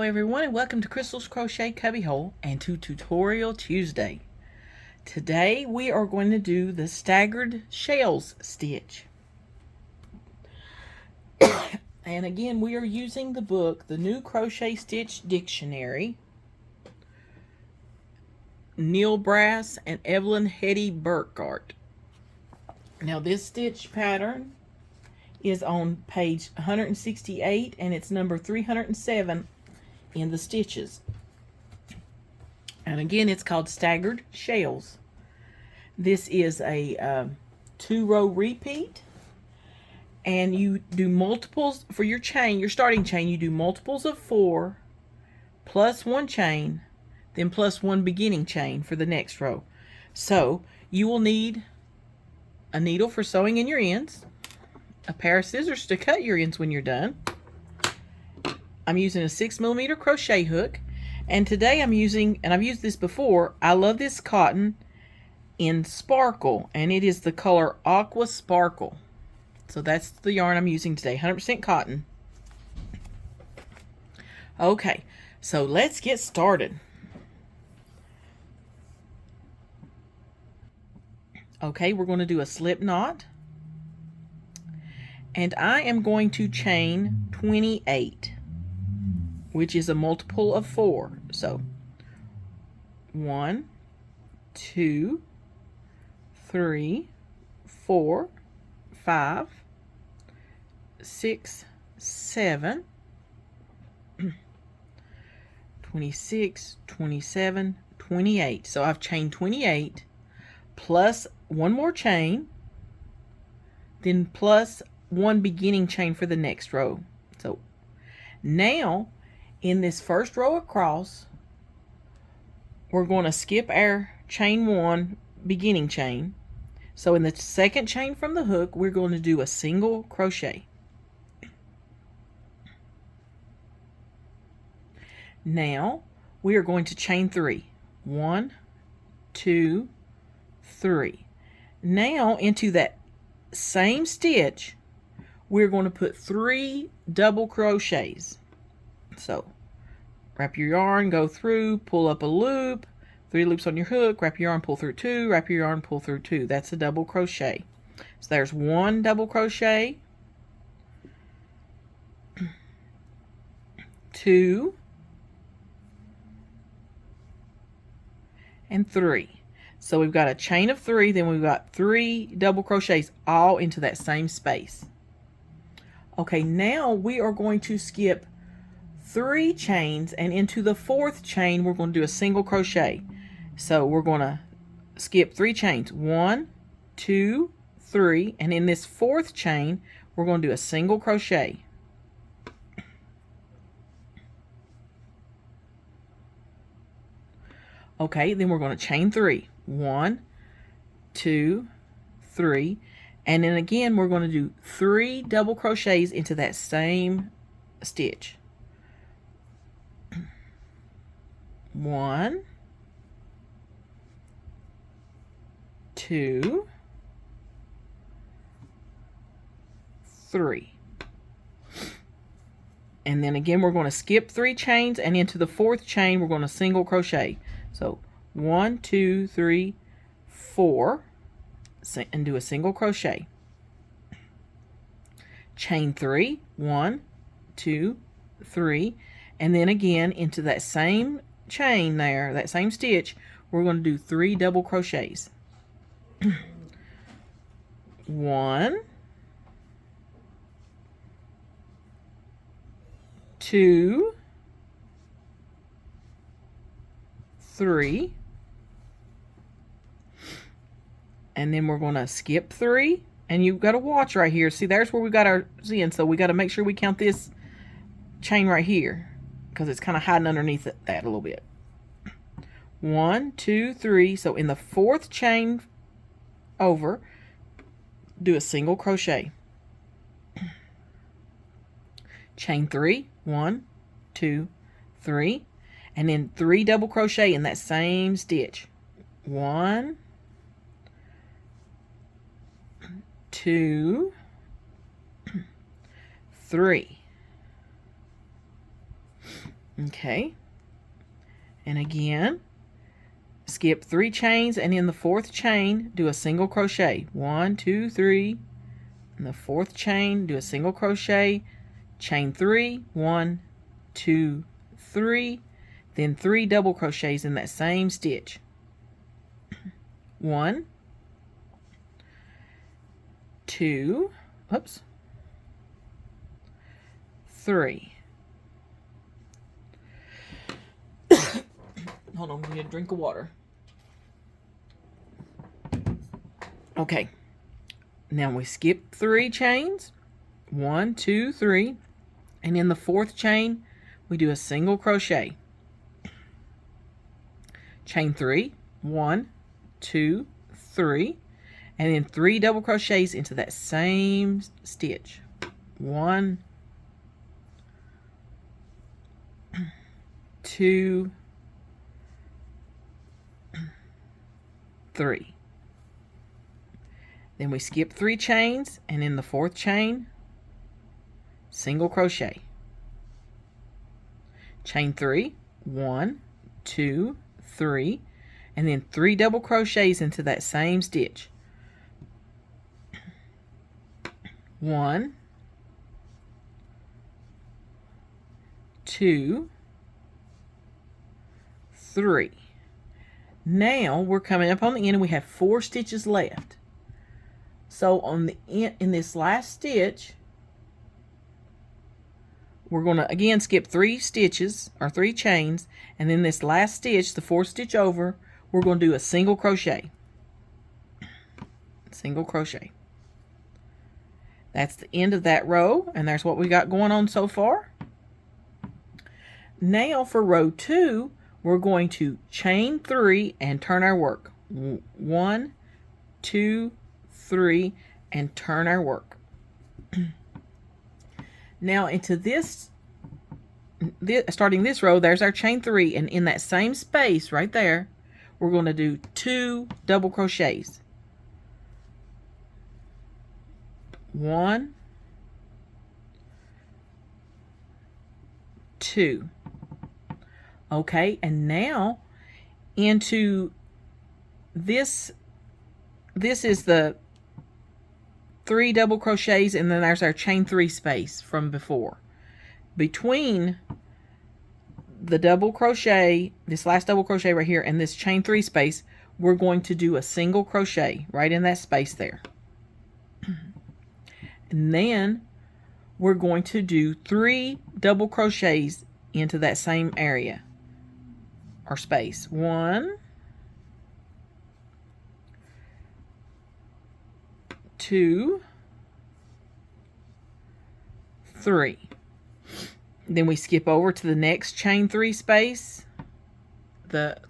Hello everyone and welcome to Crystal's Crochet Cubbyhole and to Tutorial Tuesday. Today we are going to do the staggered shells stitch. And again we are using the book, The New Crochet Stitch Dictionary, Nele Brass and Eveline Hetty-Burkart. Now this stitch pattern is on page 168 and it's number 307 in the stitches. And again, it's called Staggered Shells. This is a 2-row repeat, and you do multiples for your chain, your starting chain. You do multiples of 4 plus 1 chain, then plus 1 beginning chain for the next row. So you will need a needle for sewing in your ends, a pair of scissors to cut your ends when you're done. I'm using a 6mm crochet hook, and today I'm using, and I've used this before, I love this cotton in Sparkle, and it is the color Aqua Sparkle. So that's the yarn I'm using today, 100% cotton. Okay, so let's get started. Okay, we're going to do a slip knot. And I am going to chain 28, which is a multiple of 4. So 1, 2, 3, 4, 5, 6, 7, 26, 27, 28. So I've chained 28 plus 1 more chain, then plus 1 beginning chain for the next row. So now in this first row across, we're going to skip our chain 1 beginning chain. So in the second chain from the hook, we're going to do a single crochet. Now we are going to chain 3. 1, 2, 3. Now into that same stitch, we're going to put 3 double crochets. So wrap your yarn, go through, pull up a loop, 3 loops on your hook, wrap your yarn, pull through 2, wrap your yarn, pull through 2. That's a double crochet. So there's 1 double crochet, 2, and 3. So we've got a chain of 3, then we've got 3 double crochets all into that same space. Okay, now we are going to skip 3 chains, and into the 4th chain we're going to do a single crochet. So we're going to skip 3 chains, 1, 2, 3, and in this 4th chain we're going to do a single crochet. Okay, then we're going to chain 3, 1, 2, 3, and then again we're going to do 3 double crochets into that same stitch. 1, 2, 3. And then again we're going to skip 3 chains, and into the 4th chain we're going to single crochet. So 1, 2, 3, 4, and do a single crochet. Chain 3, 1, 2, 3, and then again into that same chain there, that same stitch, we're going to do 3 double crochets. 1, 2, 3, and then we're going to skip 3, and you've got to watch right here. See, there's where we got our in, so we got to make sure we count this chain right here because it's kind of hiding underneath that a little bit. 1, 2, 3. So in the 4th chain over, do a single crochet. Chain 3, 1, 2, 3, and then 3 double crochet in that same stitch. 1, 2, 3. Okay. And again, skip 3 chains, and in the 4th chain, do a single crochet. 1, 2, 3. In the 4th chain, do a single crochet, chain 3, 1, 2, 3, then 3 double crochets in that same stitch. 1, 2, oops, 3. Hold on, we need a drink of water. Okay, now we skip 3 chains, 1, 2, 3, and in the 4th chain, we do a single crochet. Chain 3, 1, 2, 3, and then 3 double crochets into that same stitch. 1, 2, 3. Then we skip 3 chains, and in the 4th chain, single crochet. Chain 3, 1, 2, 3, and then 3 double crochets into that same stitch. 1, 2, 3. Now we're coming up on the end, and we have 4 stitches left. So on the end, in this last stitch, we're going to again skip 3 stitches or 3 chains, and then this last stitch, the 4th stitch over, we're going to do a single crochet. Single crochet. That's the end of that row, and there's what we got going on so far. Now for row 2, we're going to chain 3 and turn our work. 1, 2, 3, and turn our work. Now into this, starting this row, there's our chain 3, and in that same space right there, we're going to do 2 double crochets. 1, 2. Okay, and now into this is the 3 double crochets, and then there's our chain 3 space from before. Between the double crochet, this last double crochet right here, and this chain 3 space, we're going to do a single crochet right in that space there. And then we're going to do 3 double crochets into that same area or space. 1, 2, 3. Then we skip over to the next chain 3 space, the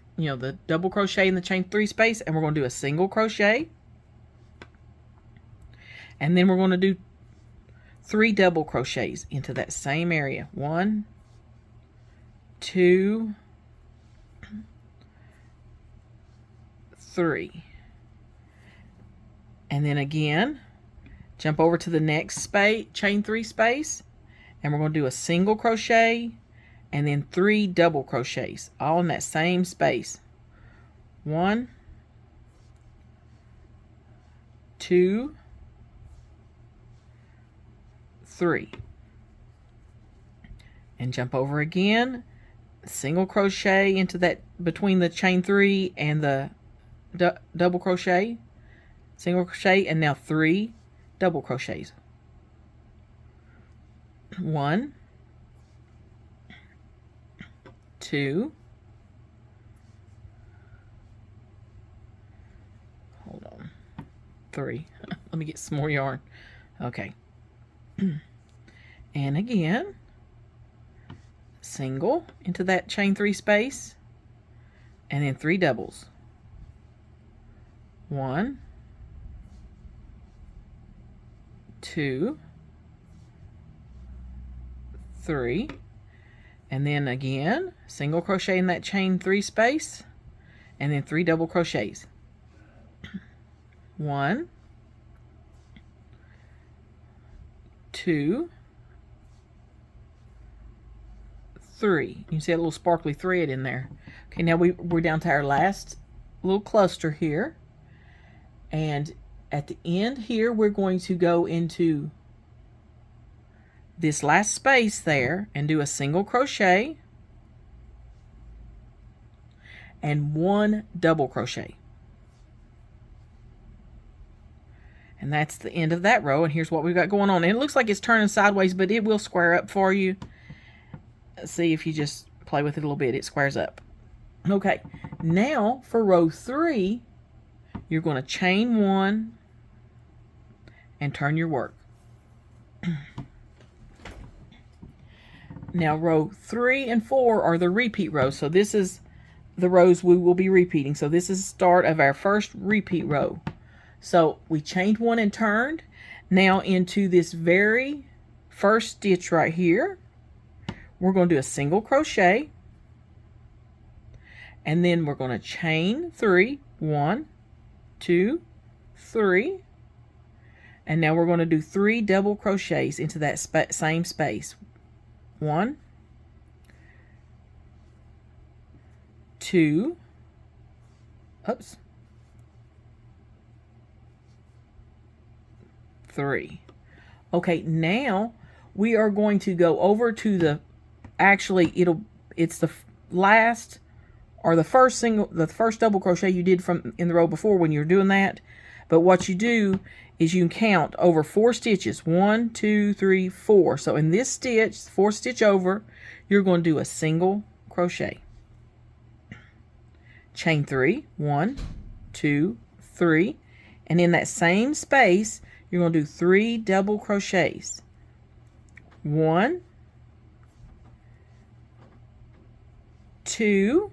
double crochet in the chain 3 space, and we're going to do a single crochet. And then we're going to do 3 double crochets into that same area. 1, 2, 3. And then again, jump over to the next space, chain 3 space, and we're going to do a single crochet and then 3 double crochets, all in that same space. 1, 2, 3. And jump over again, single crochet into that between the chain 3 and the double crochet, single crochet, and now 3 double crochets. 1, 2, hold on, 3. Let me get some more yarn. Okay. And again, single into that chain 3 space, and then 3 doubles. 1, 2, 3, and then again, single crochet in that chain 3 space, and then 3 double crochets. 1, 2, 3. You can see a little sparkly thread in there. Okay, now we're down to our last little cluster here. And at the end here, we're going to go into this last space there and do a single crochet and 1 double crochet. And that's the end of that row. And here's what we've got going on. And it looks like it's turning sideways, but it will square up for you. See, if you just play with it a little bit, it squares up. Okay, now for row 3, you're going to chain 1 and turn your work. Now row 3 and 4 are the repeat rows. So this is the rows we will be repeating. So this is the start of our first repeat row. So we chained 1 and turned. Now into this very first stitch right here, we're going to do a single crochet, and then we're going to chain 3, 1, 2, 3, and now we're going to do 3 double crochets into that same space. 1, 2, oops, 3. Okay, now we are going to go over to the, actually it's the last or the first double crochet you did from in the row before when you're doing that. But what you do is you can count over 4 stitches. 1, 2, 3, 4. So in this stitch, 4th stitch over, you're going to do a single crochet. Chain 3, 1, 2, 3, and in that same space, you're going to do 3 double crochets. 1, 2,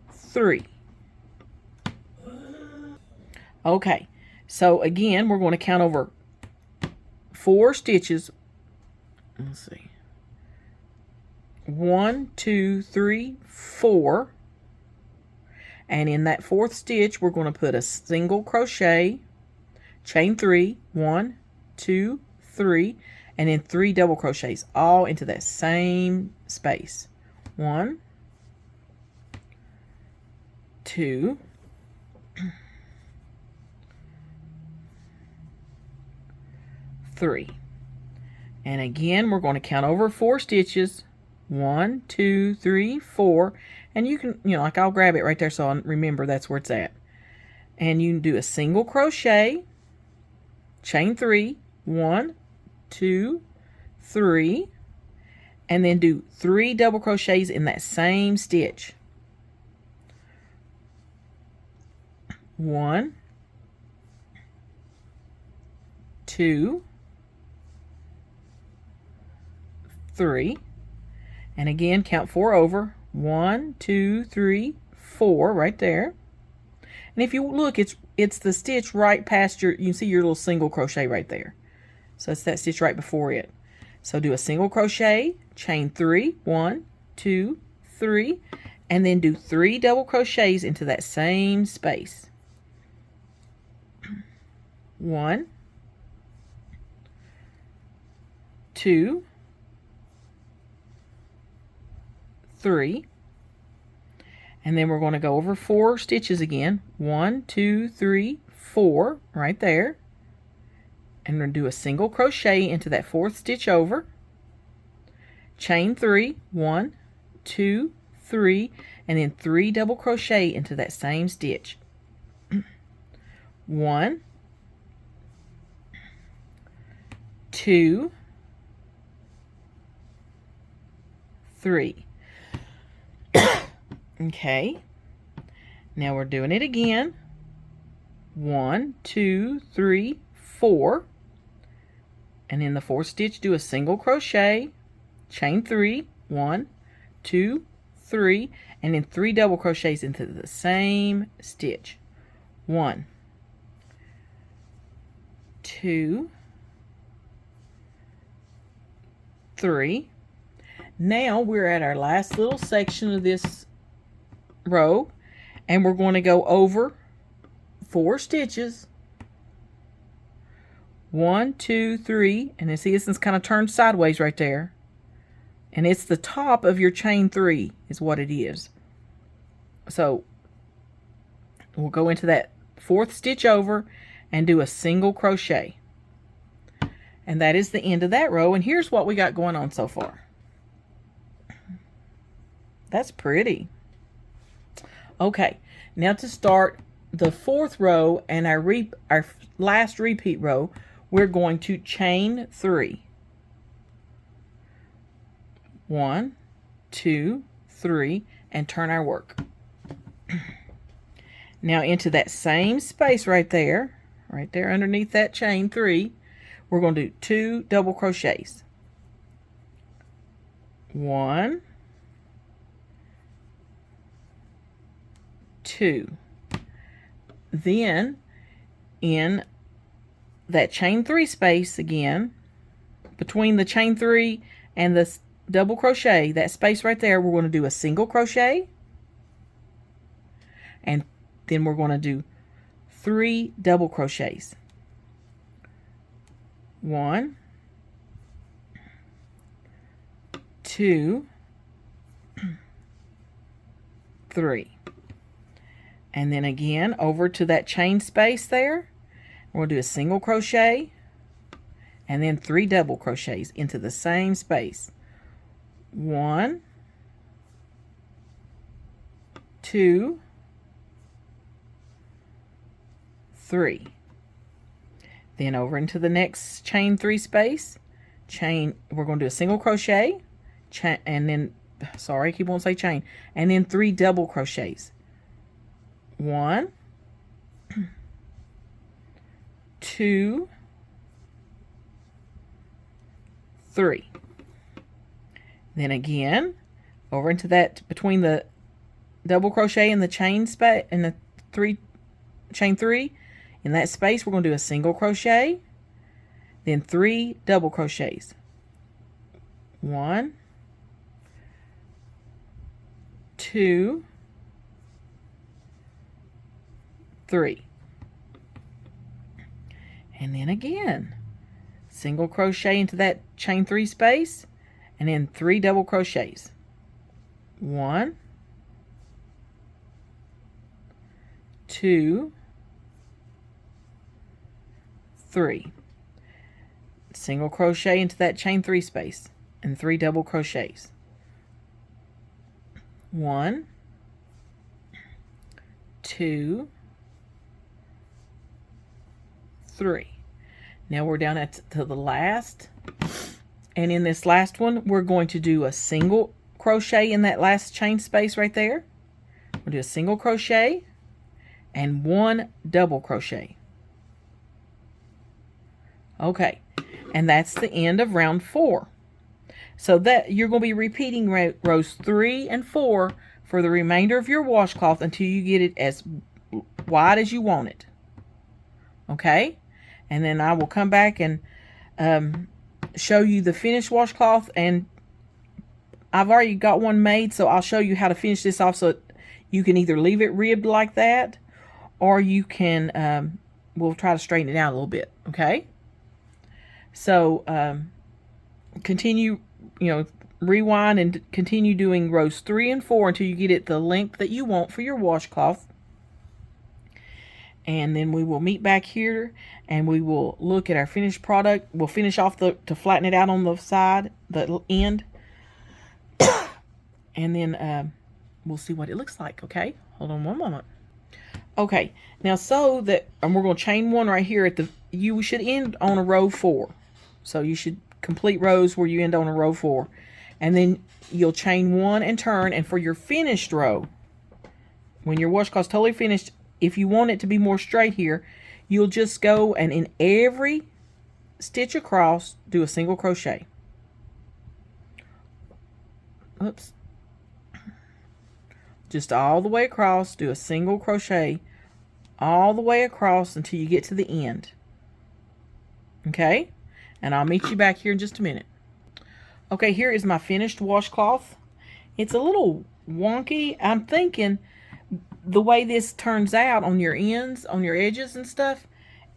3. Okay, so again, we're going to count over 4 stitches. Let's see. 1, 2, 3, 4. And in that 4th stitch, we're going to put a single crochet, chain 3, 1, 2, 3, and then 3 double crochets, all into that same space. 1, 2, 3. And again, we're going to count over 4 stitches. 1, 2, 3, 4. And you can, like I'll grab it right there so I remember that's where it's at. And you can do a single crochet, chain 3, 1, 2, 3, and then do 3 double crochets in that same stitch. 1, 2, 3, and again count 4 over. 1, 2, 3, 4 right there. And if you look, it's the stitch right past you can see your little single crochet right there. So it's that stitch right before it. So do a single crochet, chain 3, 1, 2, 3, and then do 3 double crochets into that same space. 1, 2, 3, and then we're going to go over 4 stitches again. 1, 2, 3, 4 right there, and we're going to do a single crochet into that 4th stitch over, chain 3, 1, 2, 3, and then 3 double crochet into that same stitch. 1, 2, 3. Okay, now we're doing it again. 1, 2, 3, 4, and in the 4th stitch do a single crochet, chain 3, 1, 2, 3, and then 3 double crochets into the same stitch. 1, 2, 3. Now we're at our last little section of this row, and we're going to go over 4 stitches. 1, 2, 3, and then see this one's kind of turned sideways right there. And it's the top of your chain 3 is what it is. So we'll go into that 4th stitch over and do a single crochet. And that is the end of that row. And here's what we got going on so far. That's pretty. Okay, now to start the 4th row and our last repeat row, we're going to chain 3. 1, 2, 3, and turn our work. Now into that same space right there underneath that chain 3, we're going to do 2 double crochets. 1, 2. Then in that chain 3 space again, between the chain 3 and the double crochet, that space right there, we're going to do a single crochet, and then we're going to do 3 double crochets. 1, 2, 3. And then again over to that chain space there, we'll do a single crochet and then 3 double crochets into the same space. 1, 2, 3. Then over into the next chain 3 space, we're going to do a single crochet, and then, sorry, I keep on saying chain, and then 3 double crochets. 1, 2, 3. Then again, over into that between the double crochet and the chain space and the chain 3, in that space we're going to do a single crochet, then 3 double crochets. 1, 2, 3. And then again, single crochet into that chain 3 space, and then 3 double crochets. 1, 2, 3. Single crochet into that chain 3 space and 3 double crochets. 1, 2, 3. Now we're down to the last, and in this last one we're going to do a single crochet in that last chain space right there. We'll do a single crochet and 1 double crochet. Okay, and that's the end of round 4. So that you're going to be repeating rows 3 and 4 for the remainder of your washcloth until you get it as wide as you want it. Okay, and then I will come back and show you the finished washcloth, and I've already got one made, so I'll show you how to finish this off so you can either leave it ribbed like that, or you can, we'll try to straighten it out a little bit, okay? So, continue, rewind and continue doing rows 3 and 4 until you get it the length that you want for your washcloth. And then we will meet back here and we will look at our finished product. We'll finish off to flatten it out on the side, the end. And then we'll see what it looks like, okay? Hold on one moment. Okay, now and we're going to chain 1 right here you should end on a row 4. So you should complete rows where you end on a row 4. And then you'll chain 1 and turn, and for your finished row, when your washcloth's totally finished, if you want it to be more straight here, you'll just go and in every stitch across, do a single crochet. Oops. Just all the way across, do a single crochet all the way across until you get to the end. Okay? And I'll meet you back here in just a minute. Okay, here is my finished washcloth. It's a little wonky. I'm thinking the way this turns out on your ends, on your edges and stuff,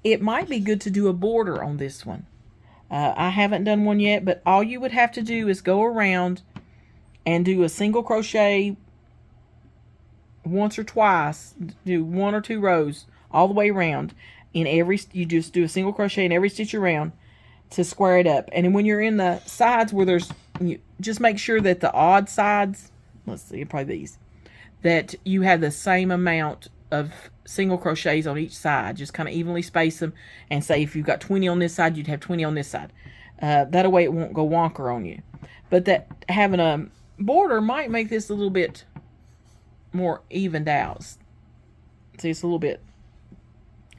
it might be good to do a border on this one. I haven't done one yet, but all you would have to do is go around and do a single crochet once or twice. Do 1 or 2 rows all the way around. You just do a single crochet in every stitch around to square it up. And when you're in the sides where you just make sure that the odd sides, let's see, probably these, that you have the same amount of single crochets on each side. Just kind of evenly space them, and say if you've got 20 on this side, you'd have 20 on this side. That way it won't go wonker on you. But that having a border might make this a little bit more evened out. See, it's a little bit,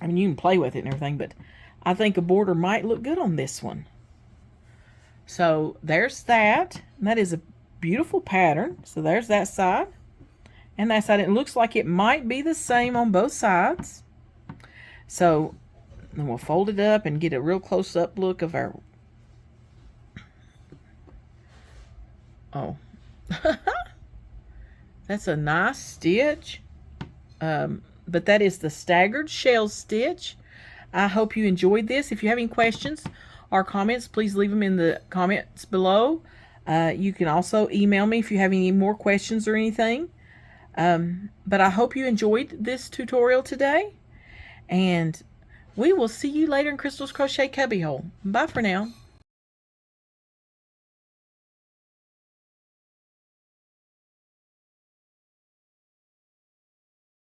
I mean, you can play with it and everything, but I think a border might look good on this one. So there's that. And that is a beautiful pattern. So there's that side and that side. It looks like it might be the same on both sides. So then we'll fold it up and get a real close-up look of our... Oh. That's a nice stitch. But that is the staggered shell stitch. I hope you enjoyed this. If you have any questions or comments, please leave them in the comments below. You can also email me if you have any more questions or anything. But I hope you enjoyed this tutorial today. And we will see you later in Crystal's Crochet Cubbyhole. Bye for now.